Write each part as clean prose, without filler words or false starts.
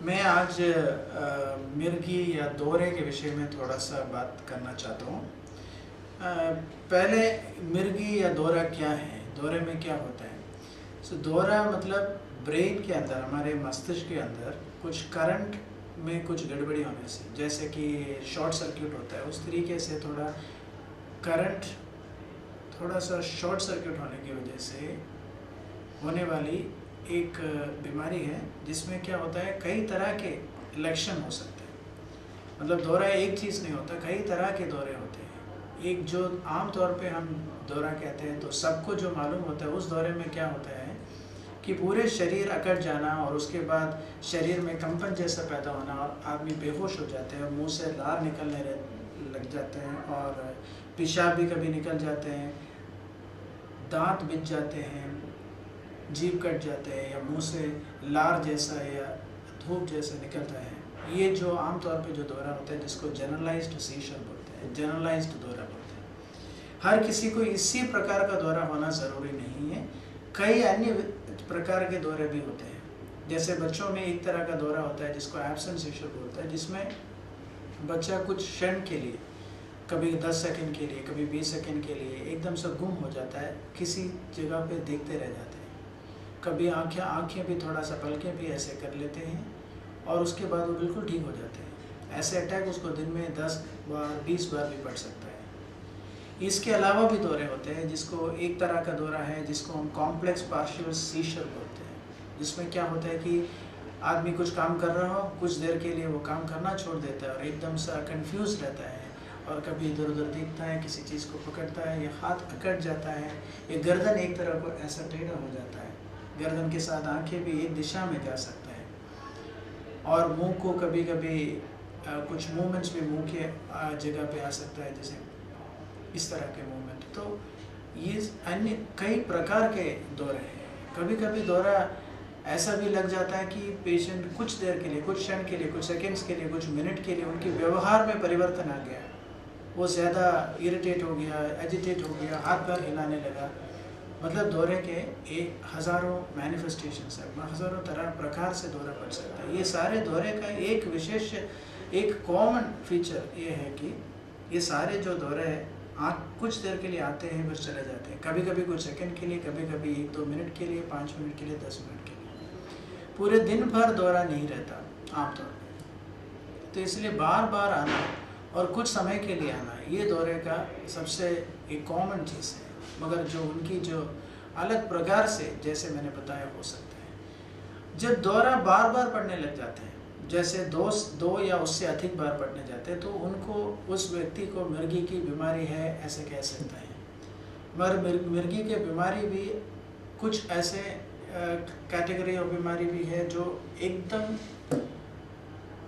मैं आज मिर्गी या दौरे के विषय में थोड़ा सा बात करना चाहता हूँ। पहले मिर्गी या दौरा क्या है, दौरे में क्या होता है। दौरा मतलब ब्रेन के अंदर, हमारे मस्तिष्क के अंदर कुछ करंट में कुछ गड़बड़ी होने से, जैसे कि शॉर्ट सर्किट होता है, उस तरीके से थोड़ा सा शॉर्ट सर्किट होने की वजह से होने वाली एक बीमारी है, जिसमें क्या होता है, कई तरह के लक्षण हो सकते हैं। मतलब दौरा एक चीज़ नहीं होता, कई तरह के दौरे होते हैं। एक जो आम तौर पे हम दौरा कहते हैं, तो सबको जो मालूम होता है, उस दौरे में क्या होता है कि पूरे शरीर अकड़ जाना और उसके बाद शरीर में कंपन जैसा पैदा होना और आदमी बेहोश हो जाते हैं, मुंह से लार निकलने लग जाते हैं और पेशाब भी कभी निकल जाते हैं, दांत बिछ जाते हैं, जीभ कट जाते हैं, या मुंह से लार जैसा या धूप जैसा निकलता है। ये जो आमतौर पे जो दौरा होता है, जिसको जनरलाइज्ड सीशर बोलते हैं, जनरलाइज्ड दौरा बोलते हैं। हर किसी को इसी प्रकार का दौरा होना ज़रूरी नहीं है, कई अन्य प्रकार के दौरे भी होते हैं। जैसे बच्चों में एक तरह का दौरा होता है जिसको एब्सेंट सीशर बोलते हैं, जिसमें बच्चा कुछ क्षण के लिए, कभी 10 सेकंड के लिए, कभी 20 सेकंड के लिए एकदम से गुम हो जाता है, किसी जगह पे देखते रह जाते हैं। कभी आँखें भी थोड़ा सा, पलकें भी ऐसे कर लेते हैं और उसके बाद वो बिल्कुल ठीक हो जाते हैं। ऐसे अटैक उसको दिन में 10 बार 20 बार भी पड़ सकता है। इसके अलावा भी दौरे होते हैं, जिसको एक तरह का दौरा है जिसको हम कॉम्प्लेक्स पार्शियल सीशर बोलते हैं, जिसमें क्या होता है कि आदमी कुछ काम कर रहा हो, कुछ देर के लिए वो काम करना छोड़ देता है और एकदम सा कंफ्यूज रहता है, और कभी इधर उधर देखता है, किसी चीज़ को पकड़ता है, या हाथ अकड़ जाता है, या गर्दन एक तरह को ऐसा टेढ़ा हो जाता है, गर्दन के साथ आंखें भी एक दिशा में जा सकता है, और मुंह को कभी कभी कुछ मूवमेंट्स भी मुंह के जगह पे आ सकता है, जैसे इस तरह के मूवमेंट। तो ये अन्य कई प्रकार के दौरे हैं। कभी कभी दौरा ऐसा भी लग जाता है कि पेशेंट कुछ देर के लिए, कुछ क्षण के लिए, कुछ सेकंड्स के लिए, कुछ मिनट के लिए उनके व्यवहार में परिवर्तन आ गया, वो ज़्यादा इरिटेट हो गया, एजिटेट हो गया, हाथ पैर हिलाने लगा। मतलब दौरे के हज़ारों मैनिफेस्टेशंस है, हज़ारों तरह प्रकार से दौरा पड़ सकता है। ये सारे दौरे का एक विशेष, एक कॉमन फीचर ये है कि ये सारे जो दौरे हैं कुछ देर के लिए आते हैं, फिर चले जाते हैं। कभी कभी कुछ सेकंड के लिए, कभी कभी 1-2 मिनट के लिए, 5 मिनट के लिए, 10 मिनट के लिए। पूरे दिन भर दौरा नहीं रहता आमतौर पर। तो इसलिए बार बार आना और कुछ समय के लिए आना, ये दौरे का सबसे एक कॉमन चीज़ है। मगर जो उनकी जो अलग प्रकार से, जैसे मैंने बताया, हो सकता है। जब दौरा बार बार पड़ने लग जाते हैं, जैसे दो या उससे अधिक बार पड़ने जाते हैं, तो उनको, उस व्यक्ति को मिर्गी की बीमारी है ऐसे कह सकते हैं। मगर मिर्गी की बीमारी भी कुछ ऐसे कैटेगरी ऑफ बीमारी भी है जो एकदम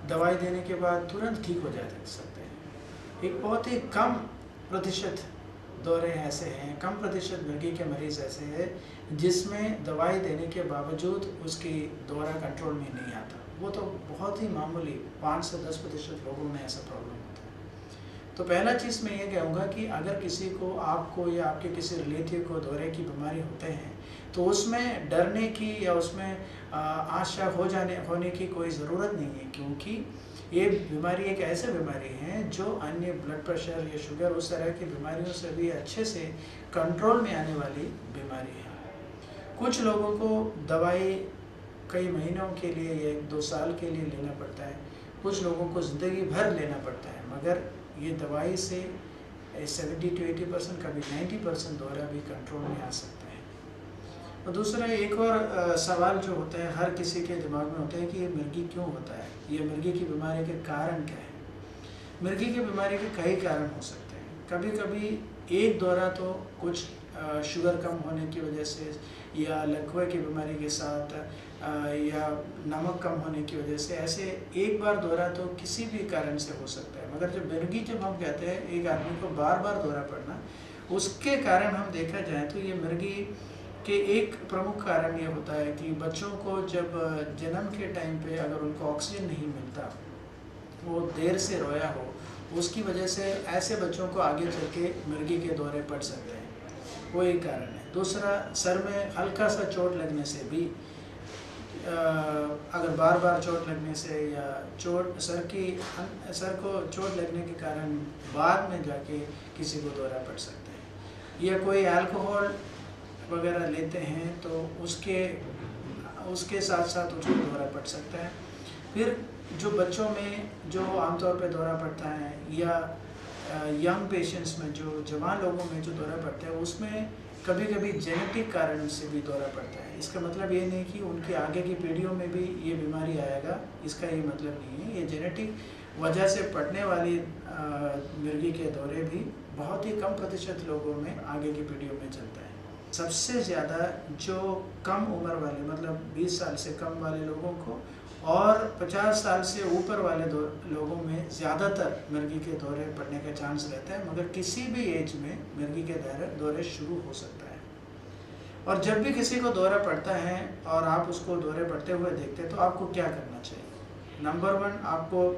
दवाई देने के बाद तुरंत ठीक हो जा सकते हैं। एक बहुत ही कम प्रतिशत दौरे ऐसे हैं, कम प्रतिशत मिर्गी के मरीज़ ऐसे हैं जिसमें दवाई देने के बावजूद उसकी दौरा कंट्रोल में नहीं आता। वो तो बहुत ही मामूली 5 से 10% लोगों में ऐसा प्रॉब्लम होता है। तो पहला चीज़ मैं ये कहूँगा कि अगर किसी को, आपको या आपके किसी रिलेटिव को दौरे की बीमारी होते हैं, तो उसमें डरने की या उसमें आशा होने की कोई ज़रूरत नहीं है, क्योंकि ये बीमारी एक ऐसी बीमारी है जो अन्य ब्लड प्रेशर या शुगर, उस तरह की बीमारियों से भी अच्छे से कंट्रोल में आने वाली बीमारी है। कुछ लोगों को दवाई कई महीनों के लिए या 1-2 साल के लिए लेना पड़ता है, कुछ लोगों को ज़िंदगी भर लेना पड़ता है, मगर ये दवाई से 70 to 80%, कभी 90% दौरा भी कंट्रोल में आ सकता है। और दूसरा एक और सवाल जो होता है, हर किसी के दिमाग में होता है कि ये मिर्गी क्यों होता है, ये मिर्गी की बीमारी के कारण क्या है। मिर्गी की बीमारी के कई कारण हो सकते हैं। कभी कभी एक दौरा तो कुछ शुगर कम होने की वजह से, या लकवे की बीमारी के साथ, या नमक कम होने की वजह से, ऐसे एक बार दौरा तो किसी भी कारण से हो सकता है। मगर जब मिर्गी, जब हम कहते हैं एक आदमी को बार बार दौरा पड़ना, उसके कारण हम देखा जाए तो ये मिर्गी के एक प्रमुख कारण ये होता है कि बच्चों को जब जन्म के टाइम पे अगर उनको ऑक्सीजन नहीं मिलता, वो देर से रोया हो, उसकी वजह से ऐसे बच्चों को आगे चल के मिर्गी के दौरे पड़ सकते हैं, वो एक कारण है। दूसरा, सर में हल्का सा चोट लगने से भी अगर बार बार चोट लगने से या सर को चोट लगने के कारण बाद में जाके किसी को दौरा पड़ सकता है, या कोई अल्कोहल वगैरह लेते हैं तो उसके साथ साथ उसको दौरा पड़ सकता है। फिर जो बच्चों में जो आमतौर पे दौरा पड़ता है या यंग पेशेंट्स में, जो जवान लोगों में जो दौरा पड़ता है, उसमें कभी कभी जेनेटिक कारण से भी दौरा पड़ता है। इसका मतलब ये नहीं कि उनकी आगे की पीढ़ियों में भी ये बीमारी आएगा, इसका ये मतलब नहीं है। ये जेनेटिक वजह से पड़ने वाली मिर्गी के दौरे भी बहुत ही कम प्रतिशत लोगों में आगे की पीढ़ियों में चलता है। सबसे ज़्यादा जो कम उम्र वाले, मतलब 20 साल से कम वाले लोगों को और 50 साल से ऊपर वाले लोगों में ज़्यादातर मिर्गी के दौरे पड़ने का चांस रहता है, मगर किसी भी एज में मिर्गी के दौरे शुरू हो सकता है। और जब भी किसी को दौरा पड़ता है और आप उसको दौरे पड़ते हुए देखते हैं तो आपको क्या करना चाहिए? नंबर 1, आपको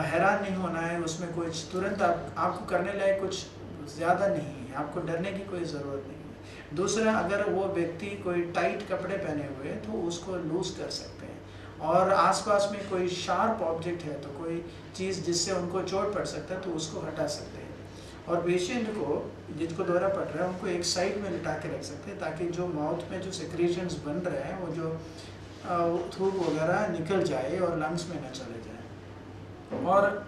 हैरान नहीं होना है, उसमें कुछ तुरंत आपको करने लायक कुछ ज़्यादा नहीं है, आपको डरने की कोई ज़रूरत नहीं है। दूसरा, अगर वो व्यक्ति कोई टाइट कपड़े पहने हुए हैं तो उसको लूज़ कर सकते हैं, और आसपास में कोई शार्प ऑब्जेक्ट है तो कोई चीज़ जिससे उनको चोट पड़ सकता है तो उसको हटा सकते हैं। और पेशेंट को, जिसको दौरा पड़ रहा है, उनको एक साइड में लिटा के रख सकते हैं ताकि जो माउथ में जो सेक्रेशंस बन रहे हैं वो जो थूक वगैरह निकल जाए और लंग्स में न चले जाए। और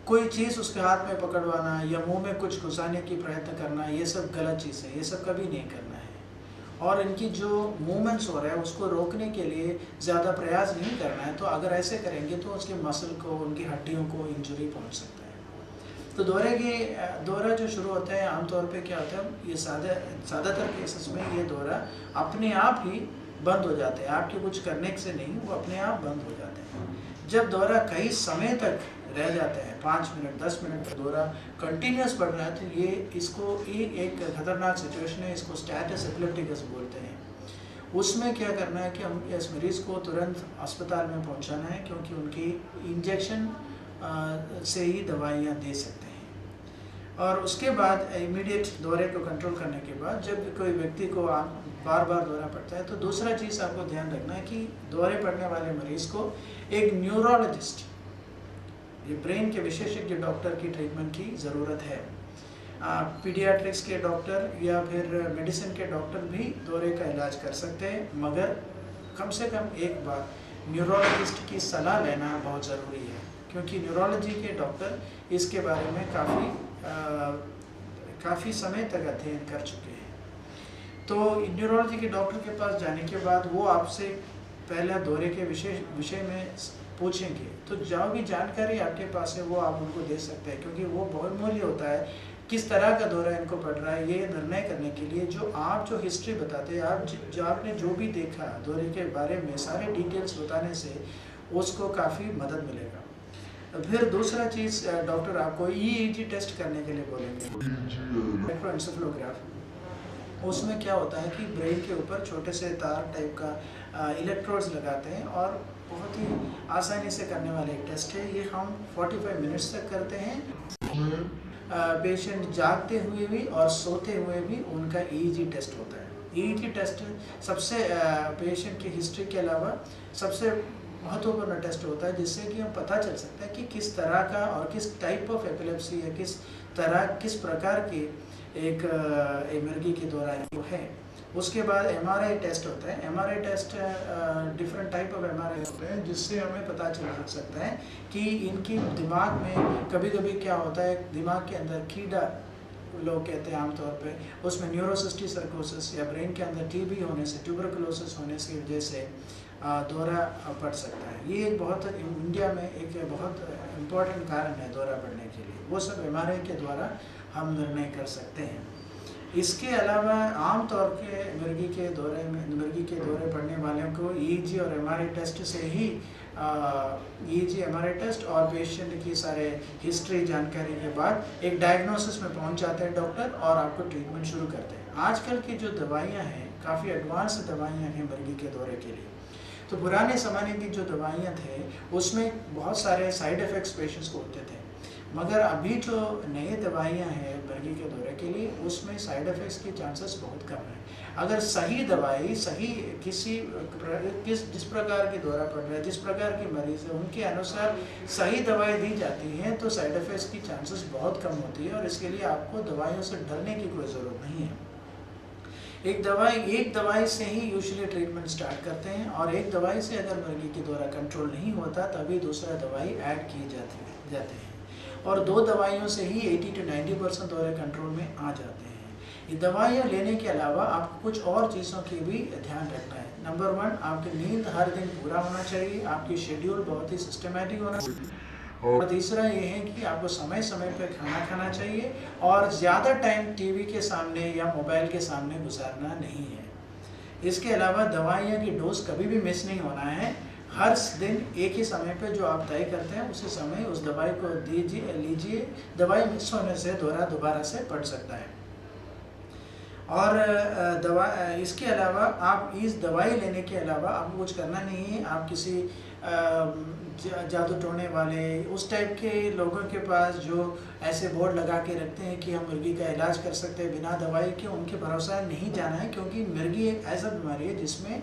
कोई चीज़ उसके हाथ में पकड़वाना या मुंह में कुछ घुसाने की प्रयत्न करना, ये सब गलत चीज़ है, ये सब कभी नहीं करना है। और इनकी जो मूवमेंट्स हो रहा है उसको रोकने के लिए ज़्यादा प्रयास नहीं करना है, तो अगर ऐसे करेंगे तो उसके मसल को, उनकी हड्डियों को इंजरी पहुंच सकता है। तो दौरा जो शुरू होता है आमतौर पे क्या होता है, ये ज़्यादातर केसेस में ये दौरा अपने आप ही बंद हो जाते हैं, आपके कुछ करने से नहीं, वो अपने आप बंद हो जाते हैं। जब दौरा कई समय तक रह जाते हैं, 5 मिनट 10 मिनट का दौरा कंटिन्यूस बढ़ रहा है, तो ये इसको एक खतरनाक सिचुएशन है, इसको स्टेटस एपिलेप्टिकस बोलते हैं। उसमें क्या करना है कि हम इस मरीज़ को तुरंत अस्पताल में पहुंचाना है, क्योंकि उनकी इंजेक्शन से ही दवाइयाँ दे सकते हैं। और उसके बाद इमीडिएट दौरे को कंट्रोल करने के बाद जब कोई व्यक्ति को बार बार दौरा पड़ता है तो दूसरा चीज़ आपको ध्यान रखना है कि दौरे पड़ने वाले मरीज़ को एक न्यूरोलॉजिस्ट, ये ब्रेन के विशेषज्ञ डॉक्टर की ट्रीटमेंट की ज़रूरत है। पीडियाट्रिक्स के डॉक्टर या फिर मेडिसिन के डॉक्टर भी दौरे का इलाज कर सकते हैं, मगर कम से कम एक बार न्यूरोलॉजिस्ट की सलाह लेना बहुत ज़रूरी है, क्योंकि न्यूरोलॉजी के डॉक्टर इसके बारे में काफ़ी समय तक अध्ययन कर चुके हैं। तो न्यूरोलॉजी के डॉक्टर के पास जाने के बाद वो आपसे पहला दौरे के विषय में पूछेंगे, तो जो भी जानकारी आपके पास है वो आप उनको दे सकते हैं, क्योंकि वो बहुत मूल्य होता है किस तरह का दौरा इनको पड़ रहा है, ये निर्णय करने के लिए जो हिस्ट्री बताते हैं, आपने जो भी देखा दौरे के बारे में सारे डिटेल्स बताने से उसको काफ़ी मदद मिलेगा। फिर दूसरा चीज़, डॉक्टर आपको EEG टेस्ट करने के लिए बोलेंगे, इलेक्ट्रोएन्सेफेलोग्राफ। उसमें क्या होता है कि ब्रेन के ऊपर छोटे से तार टाइप का इलेक्ट्रोड्स लगाते हैं, और बहुत ही आसानी से करने वाले एक टेस्ट है। ये हम 45 मिनट्स तक करते हैं। पेशेंट जागते हुए भी और सोते हुए भी उनका EEG टेस्ट होता है। EEG टेस्ट सबसे पेशेंट की हिस्ट्री के अलावा सबसे महत्वपूर्ण टेस्ट होता है, जिससे कि हम पता चल सकता है कि किस तरह का और किस टाइप ऑफ एपिलेप्सी या किस प्रकार की एक मिर्गी के दौरान वो है। उसके बाद MRI टेस्ट होता है। MRI taste different type of MRI होते हैं, जिससे हमें पता चल सकता है कि इनकी दिमाग में कभी कभी क्या होता है, दिमाग के अंदर कीड़ा, लोग कहते हैं आमतौर पे, उसमें न्यूरोसिस्टिक सर्कोसिस या ब्रेन के अंदर TB होने से, ट्यूबरकुलोसिस होने की वजह से दौरा पड़ सकता है। ये एक बहुत इंडिया में एक बहुत इम्पोर्टेंट कारण है दौरा पड़ने के लिए। वो सब MRI के द्वारा हम निर्णय कर सकते हैं। इसके अलावा आम तौर के मिर्गी के दौरे पड़ने वालों को EEG और MRI टेस्ट से ही EEG MRI टेस्ट और पेशेंट की सारे हिस्ट्री जानकारी के बाद एक डायग्नोसिस में पहुंच जाते हैं डॉक्टर, और आपको ट्रीटमेंट शुरू करते हैं। आजकल की जो दवाइयां हैं काफ़ी एडवांस दवाइयां हैं मिर्गी के दौरे के लिए। तो पुराने ज़माने की जो दवाइयाँ थे उसमें बहुत सारे साइड इफ़ेक्ट्स पेशेंट्स को होते थे, मगर अभी जो नए दवाइयाँ हैं मिर्गी के दौरे के लिए उसमें साइड इफ़ेक्ट्स के चांसेस बहुत कम हैं। अगर सही दवाई सही जिस प्रकार की दौरा पड़ रहा है, जिस प्रकार की मरीज़ है, उनके अनुसार सही दवाई दी जाती है तो साइड इफ़ेक्ट्स की चांसेस बहुत कम होती है और इसके लिए आपको दवाइयों से डरने की कोई ज़रूरत नहीं है। एक दवाई से ही यूजुअली ट्रीटमेंट स्टार्ट करते हैं और एक दवाई से अगर मुर्गी की दौरा कंट्रोल नहीं होता तभी दूसरा दवाई ऐड किए जाते हैं और 2 दवाइयों से ही 80 to 90% दौरे कंट्रोल में आ जाते हैं। ये दवाइयाँ लेने के अलावा आपको कुछ और चीज़ों की भी ध्यान रखना है। नंबर 1, आपकी नींद हर दिन पूरा होना चाहिए, आपकी शेड्यूल बहुत ही सिस्टमेटिक होना चाहिए और तीसरा ये है कि आपको समय समय पर खाना खाना चाहिए और ज़्यादा टाइम टीवी के सामने या मोबाइल के सामने गुजारना नहीं है। इसके अलावा दवाइयाँ की डोज कभी भी मिस नहीं होना है। हर दिन एक ही समय पे जो आप तय करते हैं उसी समय उस दवाई को लीजिए। दवाई मिस होने से दोबारा से पड़ सकता है। और इसके अलावा आप इस दवाई लेने के अलावा आपको कुछ करना नहीं है। आप किसी जादू टोने वाले उस टाइप के लोगों के पास जो ऐसे बोर्ड लगा के रखते हैं कि हम मुर्गी का इलाज कर सकते हैं बिना दवाई के, उनके भरोसा नहीं जाना है क्योंकि मुर्गी एक ऐसा बीमारी है जिसमें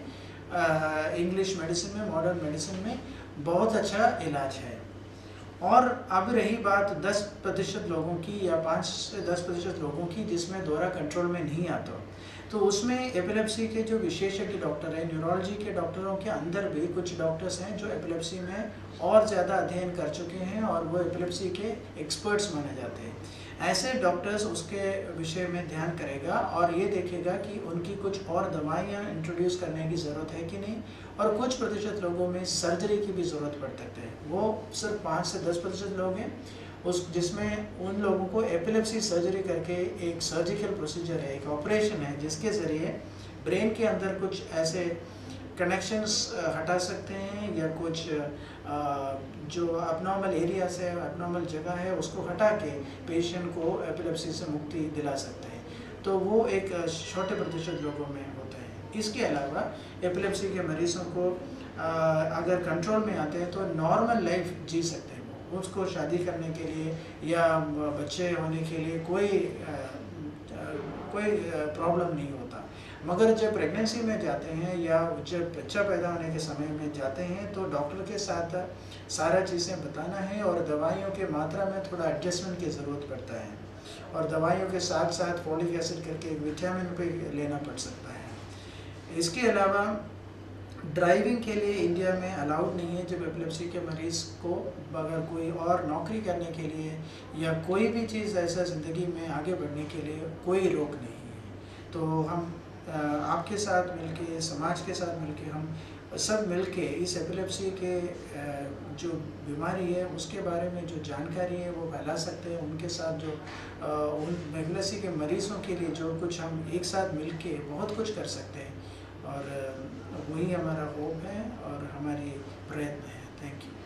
इंग्लिश मेडिसिन में, मॉडर्न मेडिसिन में बहुत अच्छा इलाज है। और अब रही बात 10% लोगों की या 5 से 10% लोगों की जिसमें दौरा कंट्रोल में नहीं आता, तो उसमें एपिलेप्सी के जो विशेषज्ञ डॉक्टर हैं, न्यूरोलॉजी के डॉक्टरों के अंदर भी कुछ डॉक्टर्स हैं जो एपिलेप्सी में और ज़्यादा अध्ययन कर चुके हैं और वो एपिलेप्सी के एक्सपर्ट्स माने जाते हैं। ऐसे डॉक्टर्स उसके विषय में ध्यान करेगा और ये देखेगा कि उनकी कुछ और दवाइयाँ इंट्रोड्यूस करने की ज़रूरत है कि नहीं, और कुछ प्रतिशत लोगों में सर्जरी की भी ज़रूरत पड़ सकती है। वो सिर्फ 5 से 10% लोग हैं जिसमें उन लोगों को एपिलेप्सी सर्जरी करके एक सर्जिकल प्रोसीजर है, एक ऑपरेशन है जिसके ज़रिए ब्रेन के अंदर कुछ ऐसे कनेक्शंस हटा सकते हैं या कुछ जो अबनॉर्मल एरिया से अबनॉर्मल जगह है उसको हटा के पेशेंट को एपिलेप्सी से मुक्ति दिला सकते हैं। तो वो एक छोटे प्रतिशत लोगों में होता है। इसके अलावा एपिलेप्सी के मरीज़ों को अगर कंट्रोल में आते हैं तो नॉर्मल लाइफ जी सकते हैं। वो उसको शादी करने के लिए या बच्चे होने के लिए कोई प्रॉब्लम नहीं होता। मगर जब प्रेगनेंसी में जाते हैं या जब बच्चा पैदा होने के समय में जाते हैं तो डॉक्टर के साथ सारा चीज़ें बताना है और दवाइयों के मात्रा में थोड़ा एडजस्टमेंट की ज़रूरत पड़ता है और दवाइयों के साथ साथ फोलिक एसिड करके एक विटामिन भी लेना पड़ सकता है। इसके अलावा ड्राइविंग के लिए इंडिया में अलाउड नहीं है। जब एपिलेप्सी के मरीज़ को अगर कोई और नौकरी करने के लिए या कोई भी चीज़ ऐसा ज़िंदगी में आगे बढ़ने के लिए कोई रोक नहीं है। तो हम आपके साथ मिलके, समाज के साथ मिलके, हम सब मिलके इस एपिलेप्सी के जो बीमारी है उसके बारे में जो जानकारी है वो फैला सकते हैं। उनके साथ जो उन एपिलेप्सी के मरीज़ों के लिए जो कुछ हम एक साथ मिलके बहुत कुछ कर सकते हैं और वही हमारा होप है और हमारी प्रयत्न है। Thank you.